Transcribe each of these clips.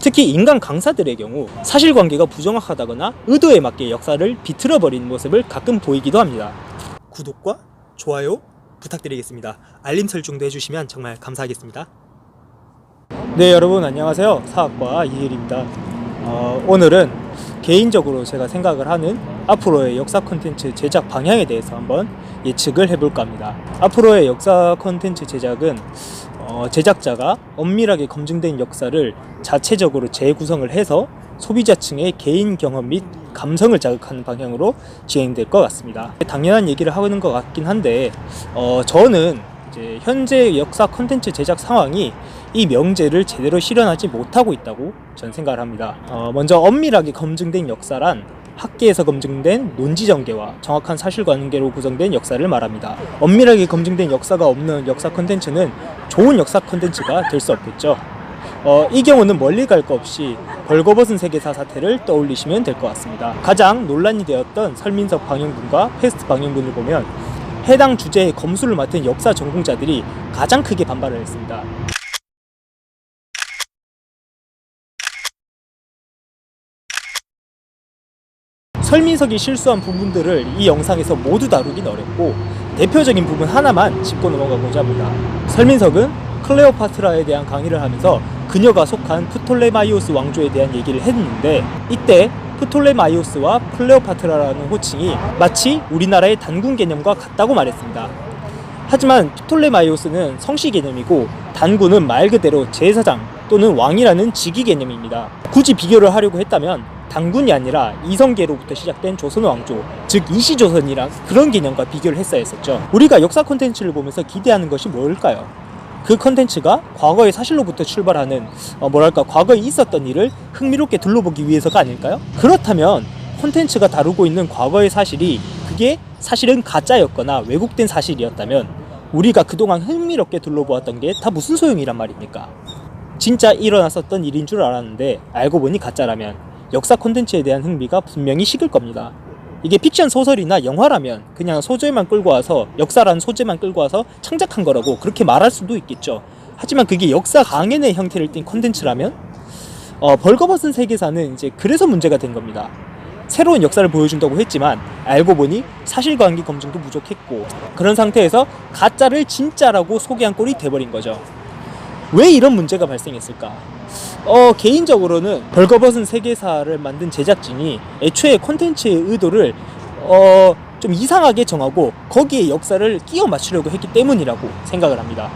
특히 인간 강사들의 경우 사실관계가 부정확하다거나 의도에 맞게 역사를 비틀어버리는 모습을 가끔 보이기도 합니다. 구독과 좋아요 부탁드리겠습니다. 알림 설정도 해주시면 정말 감사하겠습니다. 네, 여러분 안녕하세요. 사학과 이혜리입니다. 오늘은 개인적으로 제가 생각을 하는 앞으로의 역사 콘텐츠 제작 방향에 대해서 한번 예측을 해볼까 합니다. 앞으로의 역사 콘텐츠 제작은 제작자가 엄밀하게 검증된 역사를 자체적으로 재구성을 해서 소비자층의 개인 경험 및 감성을 자극하는 방향으로 진행될 것 같습니다. 당연한 얘기를 하는 것 같긴 한데 저는 이제 현재 역사 콘텐츠 제작 상황이 이 명제를 제대로 실현하지 못하고 있다고 저는 생각을 합니다. 먼저 엄밀하게 검증된 역사란 학계에서 검증된 논지전개와 정확한 사실관계로 구성된 역사를 말합니다. 엄밀하게 검증된 역사가 없는 역사 콘텐츠는 좋은 역사 콘텐츠가 될 수 없겠죠. 이 경우는 멀리 갈 거 없이 벌거벗은 세계사 사태를 떠올리시면 될 것 같습니다. 가장 논란이 되었던 설민석 방영분과 패스트 방영분을 보면 해당 주제의 검수를 맡은 역사 전공자들이 가장 크게 반발을 했습니다. 설민석이 실수한 부분들을 이 영상에서 모두 다루긴 어렵고 대표적인 부분 하나만 짚고 넘어가고자 합니다. 설민석은 클레오파트라에 대한 강의를 하면서 그녀가 속한 프톨레마이오스 왕조에 대한 얘기를 했는데 이때 프톨레마이오스와 클레오파트라라는 호칭이 마치 우리나라의 단군 개념과 같다고 말했습니다. 하지만 프톨레마이오스는 성씨 개념이고 단군은 말 그대로 제사장 또는 왕이라는 직위 개념입니다. 굳이 비교를 하려고 했다면 단군이 아니라 이성계로부터 시작된 조선 왕조, 즉 이시조선이랑 그런 개념과 비교를 했어야 했었죠. 우리가 역사 콘텐츠를 보면서 기대하는 것이 뭘까요? 그 콘텐츠가 과거의 사실로부터 출발하는 과거에 있었던 일을 흥미롭게 둘러보기 위해서가 아닐까요? 그렇다면 콘텐츠가 다루고 있는 과거의 사실이 그게 사실은 가짜였거나 왜곡된 사실이었다면 우리가 그동안 흥미롭게 둘러보았던 게 다 무슨 소용이란 말입니까? 진짜 일어났었던 일인 줄 알았는데 알고 보니 가짜라면 역사 콘텐츠에 대한 흥미가 분명히 식을 겁니다. 이게 픽션 소설이나 영화라면 그냥 소재만 끌고 와서 역사라는 소재만 끌고 와서 창작한 거라고 그렇게 말할 수도 있겠죠. 하지만 그게 역사 강연의 형태를 띈 콘텐츠라면 벌거벗은 세계사는 이제 그래서 문제가 된 겁니다. 새로운 역사를 보여준다고 했지만 알고 보니 사실관계 검증도 부족했고 그런 상태에서 가짜를 진짜라고 소개한 꼴이 돼버린 거죠. 왜 이런 문제가 발생했을까? 개인적으로는 벌거벗은 세계사를 만든 제작진이 애초에 콘텐츠의 의도를 좀 이상하게 정하고 거기에 역사를 끼워 맞추려고 했기 때문이라고 생각을 합니다.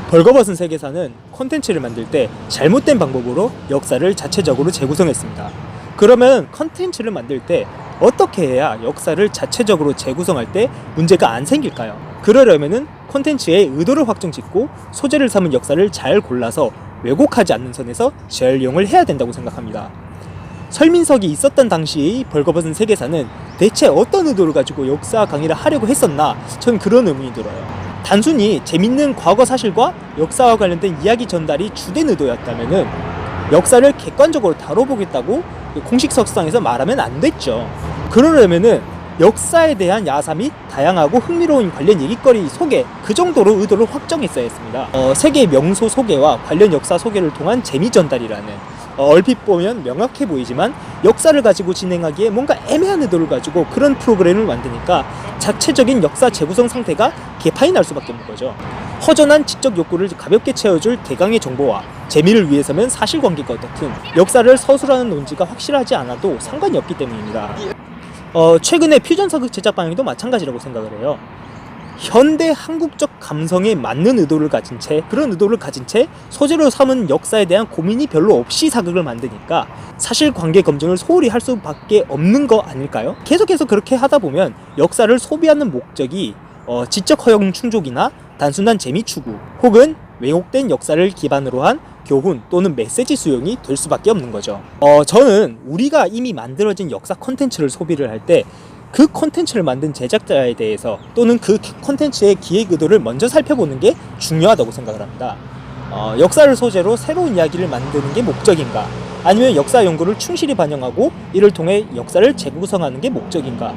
벌거벗은 세계사는 콘텐츠를 만들 때 잘못된 방법으로 역사를 자체적으로 재구성했습니다. 그러면 콘텐츠를 만들 때 어떻게 해야 역사를 자체적으로 재구성할 때 문제가 안 생길까요? 그러려면은 콘텐츠의 의도를 확정짓고 소재를 삼은 역사를 잘 골라서 왜곡하지 않는 선에서 재활용을 해야 된다고 생각합니다. 설민석이 있었던 당시의 벌거벗은 세계사는 대체 어떤 의도를 가지고 역사 강의를 하려고 했었나? 전 그런 의문이 들어요. 단순히 재밌는 과거 사실과 역사와 관련된 이야기 전달이 주된 의도였다면은 역사를 객관적으로 다뤄보겠다고 공식석상에서 말하면 안 됐죠. 그러려면은 역사에 대한 야사 및 다양하고 흥미로운 관련 얘기거리 소개 그 정도로 의도를 확정했어야 했습니다. 세계 명소 소개와 관련 역사 소개를 통한 재미 전달이라는 얼핏 보면 명확해 보이지만 역사를 가지고 진행하기에 뭔가 애매한 의도를 가지고 그런 프로그램을 만드니까 자체적인 역사 재구성 상태가 개판이 날 수밖에 없는 거죠. 허전한 지적 욕구를 가볍게 채워줄 대강의 정보와 재미를 위해서면 사실관계가 어떻든 역사를 서술하는 논지가 확실하지 않아도 상관이 없기 때문입니다. 최근에 퓨전 사극 제작 방향도 마찬가지라고 생각을 해요. 현대 한국적 감성에 맞는 의도를 가진 채 그런 의도를 가진 채 소재로 삼은 역사에 대한 고민이 별로 없이 사극을 만드니까 사실관계 검증을 소홀히 할 수밖에 없는 거 아닐까요? 계속해서 그렇게 하다 보면 역사를 소비하는 목적이 지적 허용 충족이나 단순한 재미 추구 혹은 왜곡된 역사를 기반으로 한 교훈 또는 메시지 수용이 될 수밖에 없는 거죠. 저는 우리가 이미 만들어진 역사 콘텐츠를 소비를 할 때 그 콘텐츠를 만든 제작자에 대해서 또는 그 콘텐츠의 기획 의도를 먼저 살펴보는 게 중요하다고 생각을 합니다. 역사를 소재로 새로운 이야기를 만드는 게 목적인가? 아니면 역사 연구를 충실히 반영하고 이를 통해 역사를 재구성하는 게 목적인가?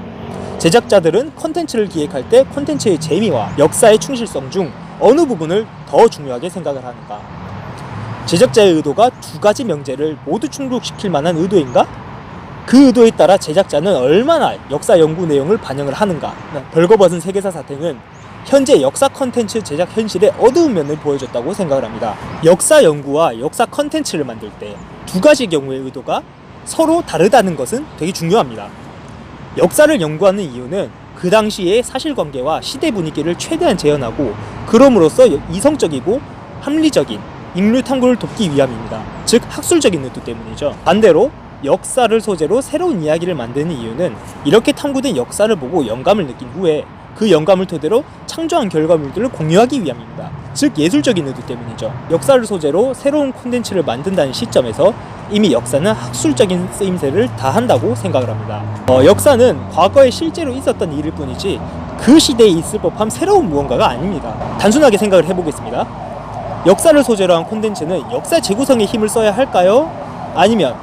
제작자들은 콘텐츠를 기획할 때 콘텐츠의 재미와 역사의 충실성 중 어느 부분을 더 중요하게 생각을 하는가? 제작자의 의도가 두 가지 명제를 모두 충족시킬 만한 의도인가? 그 의도에 따라 제작자는 얼마나 역사 연구 내용을 반영을 하는가? 벌거벗은 세계사 사태는 현재 역사 컨텐츠 제작 현실의 어두운 면을 보여줬다고 생각을 합니다. 역사 연구와 역사 컨텐츠를 만들 때 두 가지 경우의 의도가 서로 다르다는 것은 되게 중요합니다. 역사를 연구하는 이유는 그 당시의 사실관계와 시대 분위기를 최대한 재현하고 그럼으로써 이성적이고 합리적인 인류 탐구를 돕기 위함입니다. 즉 학술적인 의도 때문이죠. 반대로 역사를 소재로 새로운 이야기를 만드는 이유는 이렇게 탐구된 역사를 보고 영감을 느낀 후에 그 영감을 토대로 창조한 결과물들을 공유하기 위함입니다. 즉 예술적인 의도 때문이죠. 역사를 소재로 새로운 콘텐츠를 만든다는 시점에서 이미 역사는 학술적인 쓰임새를 다한다고 생각을 합니다. 역사는 과거에 실제로 있었던 일일 뿐이지 그 시대에 있을 법한 새로운 무언가가 아닙니다. 단순하게 생각을 해보겠습니다. 역사를 소재로 한 콘텐츠는 역사 재구성에 힘을 써야 할까요? 아니면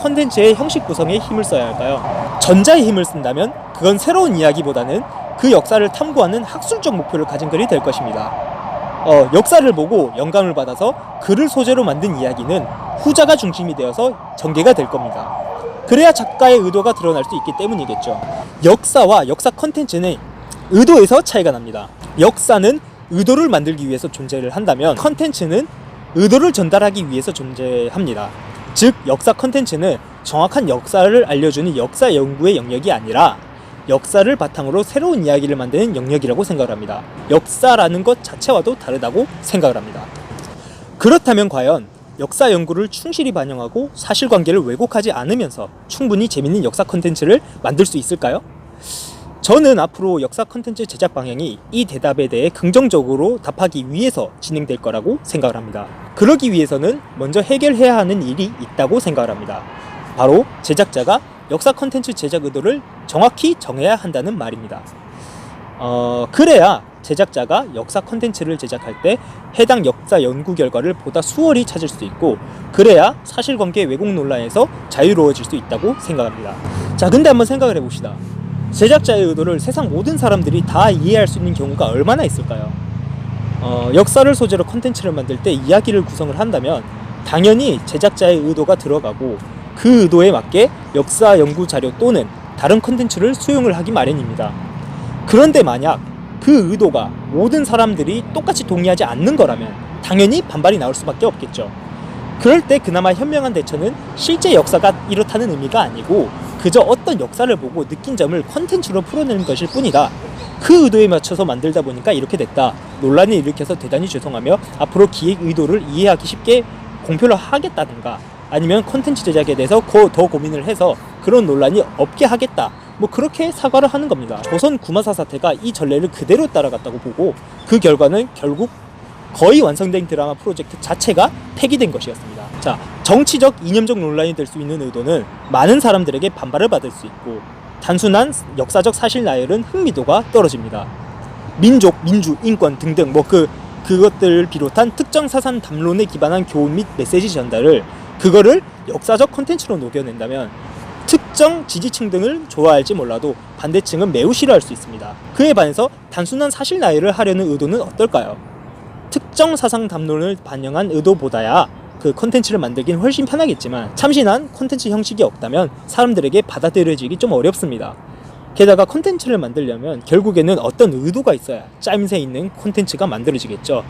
콘텐츠의 형식 구성에 힘을 써야 할까요? 전자의 힘을 쓴다면 그건 새로운 이야기보다는 그 역사를 탐구하는 학술적 목표를 가진 글이 될 것입니다. 역사를 보고 영감을 받아서 그를 소재로 만든 이야기는 후자가 중심이 되어서 전개가 될 겁니다. 그래야 작가의 의도가 드러날 수 있기 때문이겠죠. 역사와 역사 컨텐츠는 의도에서 차이가 납니다. 역사는 의도를 만들기 위해서 존재를 한다면 컨텐츠는 의도를 전달하기 위해서 존재합니다. 즉 역사 컨텐츠는 정확한 역사를 알려주는 역사 연구의 영역이 아니라 역사를 바탕으로 새로운 이야기를 만드는 영역이라고 생각을 합니다. 역사라는 것 자체와도 다르다고 생각을 합니다. 그렇다면 과연 역사 연구를 충실히 반영하고 사실관계를 왜곡하지 않으면서 충분히 재밌는 역사 컨텐츠를 만들 수 있을까요? 저는 앞으로 역사 컨텐츠 제작 방향이 이 대답에 대해 긍정적으로 답하기 위해서 진행될 거라고 생각을 합니다. 그러기 위해서는 먼저 해결해야 하는 일이 있다고 생각을 합니다. 바로 제작자가 역사 컨텐츠 제작 의도를 정확히 정해야 한다는 말입니다. 그래야 제작자가 역사 컨텐츠를 제작할 때 해당 역사 연구 결과를 보다 수월히 찾을 수 있고 그래야 사실관계 왜곡 논란에서 자유로워질 수 있다고 생각합니다. 자, 근데 한번 생각을 해봅시다. 제작자의 의도를 세상 모든 사람들이 다 이해할 수 있는 경우가 얼마나 있을까요? 역사를 소재로 컨텐츠를 만들 때 이야기를 구성을 한다면 당연히 제작자의 의도가 들어가고 그 의도에 맞게 역사 연구 자료 또는 다른 컨텐츠를 수용을 하기 마련입니다. 그런데 만약 그 의도가 모든 사람들이 똑같이 동의하지 않는 거라면 당연히 반발이 나올 수밖에 없겠죠. 그럴 때 그나마 현명한 대처는 실제 역사가 이렇다는 의미가 아니고 그저 어떤 역사를 보고 느낀 점을 컨텐츠로 풀어내는 것일 뿐이다. 그 의도에 맞춰서 만들다 보니까 이렇게 됐다. 논란을 일으켜서 대단히 죄송하며 앞으로 기획 의도를 이해하기 쉽게 공표를 하겠다든가 아니면 컨텐츠 제작에 대해서 더 고민을 해서 그런 논란이 없게 하겠다. 뭐 그렇게 사과를 하는 겁니다. 조선 구마사 사태가 이 전례를 그대로 따라갔다고 보고 그 결과는 결국 거의 완성된 드라마 프로젝트 자체가 폐기된 것이었습니다. 자, 정치적, 이념적 논란이 될 수 있는 의도는 많은 사람들에게 반발을 받을 수 있고 단순한 역사적 사실 나열은 흥미도가 떨어집니다. 민족, 민주, 인권 등등 그것들을 비롯한 특정 사상 담론에 기반한 교훈 및 메시지 전달을 그거를 역사적 콘텐츠로 녹여낸다면 특정 지지층 등을 좋아할지 몰라도 반대층은 매우 싫어할 수 있습니다. 그에 반해서 단순한 사실 나열을 하려는 의도는 어떨까요? 특정 사상 담론을 반영한 의도보다야 그 콘텐츠를 만들긴 훨씬 편하겠지만 참신한 콘텐츠 형식이 없다면 사람들에게 받아들여지기 좀 어렵습니다. 게다가 콘텐츠를 만들려면 결국에는 어떤 의도가 있어야 짜임새 있는 콘텐츠가 만들어지겠죠.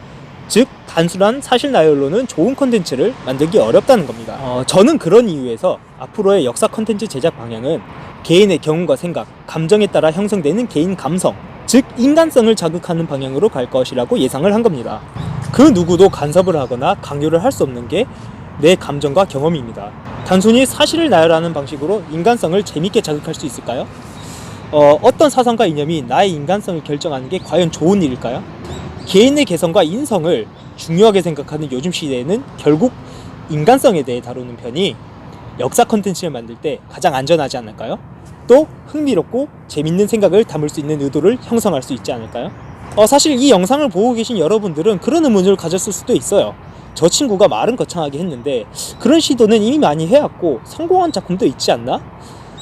즉 단순한 사실 나열로는 좋은 콘텐츠를 만들기 어렵다는 겁니다. 저는 그런 이유에서 앞으로의 역사 콘텐츠 제작 방향은 개인의 경험과 생각, 감정에 따라 형성되는 개인 감성, 즉 인간성을 자극하는 방향으로 갈 것이라고 예상을 한 겁니다. 그 누구도 간섭을 하거나 강요를 할 수 없는 게 내 감정과 경험입니다. 단순히 사실을 나열하는 방식으로 인간성을 재밌게 자극할 수 있을까요? 어떤 사상과 이념이 나의 인간성을 결정하는 게 과연 좋은 일일까요? 개인의 개성과 인성을 중요하게 생각하는 요즘 시대에는 결국 인간성에 대해 다루는 편이 역사 컨텐츠를 만들 때 가장 안전하지 않을까요? 또 흥미롭고 재밌는 생각을 담을 수 있는 의도를 형성할 수 있지 않을까요? 사실 이 영상을 보고 계신 여러분들은 그런 의문을 가졌을 수도 있어요. 저 친구가 말은 거창하게 했는데 그런 시도는 이미 많이 해왔고 성공한 작품도 있지 않나?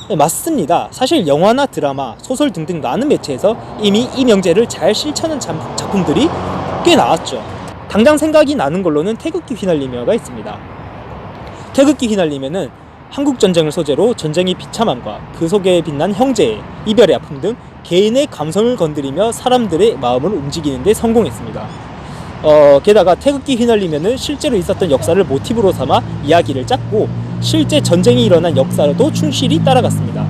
네, 맞습니다. 사실 영화나 드라마, 소설 등등 많은 매체에서 이미 이 명제를 잘 실천한 작품들이 꽤 나왔죠. 당장 생각이 나는 걸로는 태극기 휘날리며가 있습니다. 태극기 휘날리며는 한국전쟁을 소재로 전쟁의 비참함과 그 속에 빛난 형제의 이별의 아픔 등 개인의 감성을 건드리며 사람들의 마음을 움직이는 데 성공했습니다. 게다가 태극기 휘날리며는 실제로 있었던 역사를 모티브로 삼아 이야기를 짰고 실제 전쟁이 일어난 역사로도 충실히 따라갔습니다.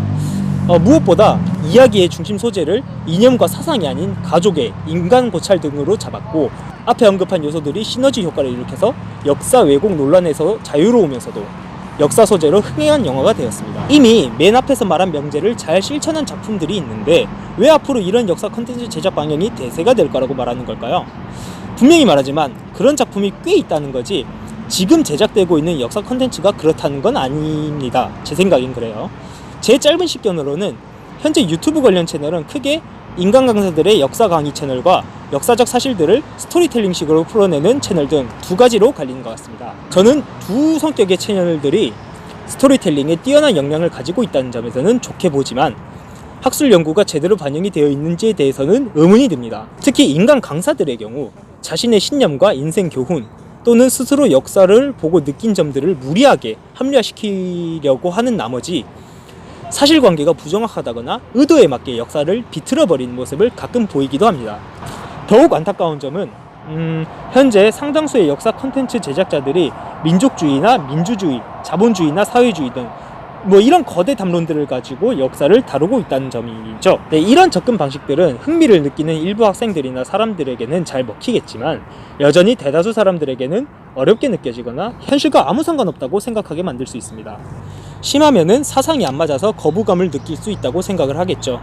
무엇보다 이야기의 중심 소재를 이념과 사상이 아닌 가족의 인간 고찰 등으로 잡았고 앞에 언급한 요소들이 시너지 효과를 일으켜서 역사 왜곡 논란에서 자유로우면서도 역사 소재로 흥행한 영화가 되었습니다. 이미 맨 앞에서 말한 명제를 잘 실천한 작품들이 있는데 왜 앞으로 이런 역사 컨텐츠 제작 방향이 대세가 될 거라고 말하는 걸까요? 분명히 말하지만 그런 작품이 꽤 있다는 거지 지금 제작되고 있는 역사 컨텐츠가 그렇다는 건 아닙니다. 제 생각엔 그래요. 제 짧은 식견으로는 현재 유튜브 관련 채널은 크게 인간 강사들의 역사 강의 채널과 역사적 사실들을 스토리텔링식으로 풀어내는 채널 등 두 가지로 갈리는 것 같습니다. 저는 두 성격의 채널들이 스토리텔링에 뛰어난 역량을 가지고 있다는 점에서는 좋게 보지만 학술 연구가 제대로 반영이 되어 있는지에 대해서는 의문이 듭니다. 특히 인간 강사들의 경우 자신의 신념과 인생 교훈 또는 스스로 역사를 보고 느낀 점들을 무리하게 합리화시키려고 하는 나머지 사실관계가 부정확하다거나 의도에 맞게 역사를 비틀어버리는 모습을 가끔 보이기도 합니다. 더욱 안타까운 점은 현재 상당수의 역사 콘텐츠 제작자들이 민족주의나 민주주의, 자본주의나 사회주의 등 이런 거대 담론들을 가지고 역사를 다루고 있다는 점이죠. 네, 이런 접근 방식들은 흥미를 느끼는 일부 학생들이나 사람들에게는 잘 먹히겠지만 여전히 대다수 사람들에게는 어렵게 느껴지거나 현실과 아무 상관없다고 생각하게 만들 수 있습니다. 심하면은 사상이 안 맞아서 거부감을 느낄 수 있다고 생각을 하겠죠.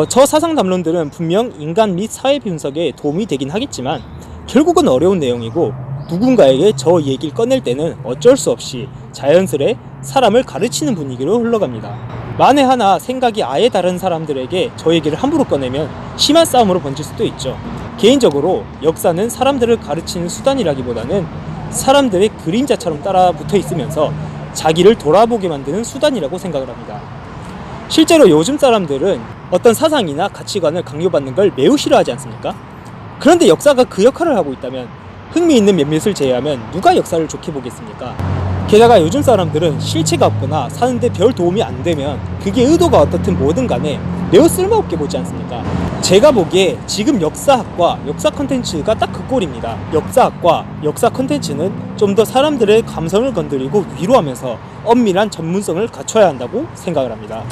저 사상 담론들은 분명 인간 및 사회 분석에 도움이 되긴 하겠지만 결국은 어려운 내용이고 누군가에게 저 얘기를 꺼낼 때는 어쩔 수 없이 자연스레 사람을 가르치는 분위기로 흘러갑니다. 만에 하나 생각이 아예 다른 사람들에게 저 얘기를 함부로 꺼내면 심한 싸움으로 번질 수도 있죠. 개인적으로 역사는 사람들을 가르치는 수단이라기보다는 사람들의 그림자처럼 따라 붙어 있으면서 자기를 돌아보게 만드는 수단이라고 생각을 합니다. 실제로 요즘 사람들은 어떤 사상이나 가치관을 강요받는 걸 매우 싫어하지 않습니까? 그런데 역사가 그 역할을 하고 있다면 흥미있는 몇몇을 제외하면 누가 역사를 좋게 보겠습니까? 게다가 요즘 사람들은 실체가 없거나 사는데 별 도움이 안 되면 그게 의도가 어떻든 뭐든 간에 매우 쓸모없게 보지 않습니까? 제가 보기에 지금 역사학과 역사 콘텐츠가 딱 그 꼴입니다. 역사학과 역사 콘텐츠는 좀 더 사람들의 감성을 건드리고 위로하면서 엄밀한 전문성을 갖춰야 한다고 생각을 합니다.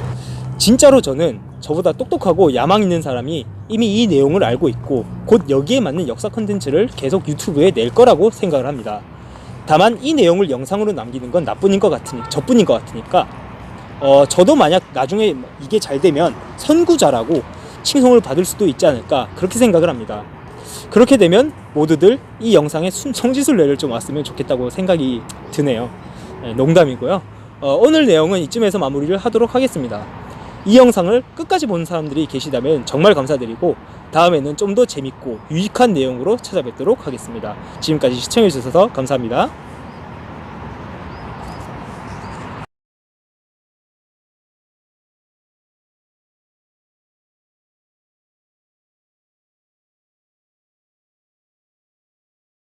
진짜로 저는 저보다 똑똑하고 야망 있는 사람이 이미 이 내용을 알고 있고 곧 여기에 맞는 역사 콘텐츠를 계속 유튜브에 낼 거라고 생각을 합니다. 다만 이 내용을 영상으로 남기는 건 저뿐인 것 같으니까 저도 만약 나중에 이게 잘 되면 선구자라고 칭송을 받을 수도 있지 않을까 그렇게 생각을 합니다. 그렇게 되면 모두들 이 영상에 성지순례를 좀 왔으면 좋겠다고 생각이 드네요. 농담이고요. 오늘 내용은 이쯤에서 마무리를 하도록 하겠습니다. 이 영상을 끝까지 본 사람들이 계시다면 정말 감사드리고 다음에는 좀 더 재밌고 유익한 내용으로 찾아뵙도록 하겠습니다. 지금까지 시청해주셔서 감사합니다.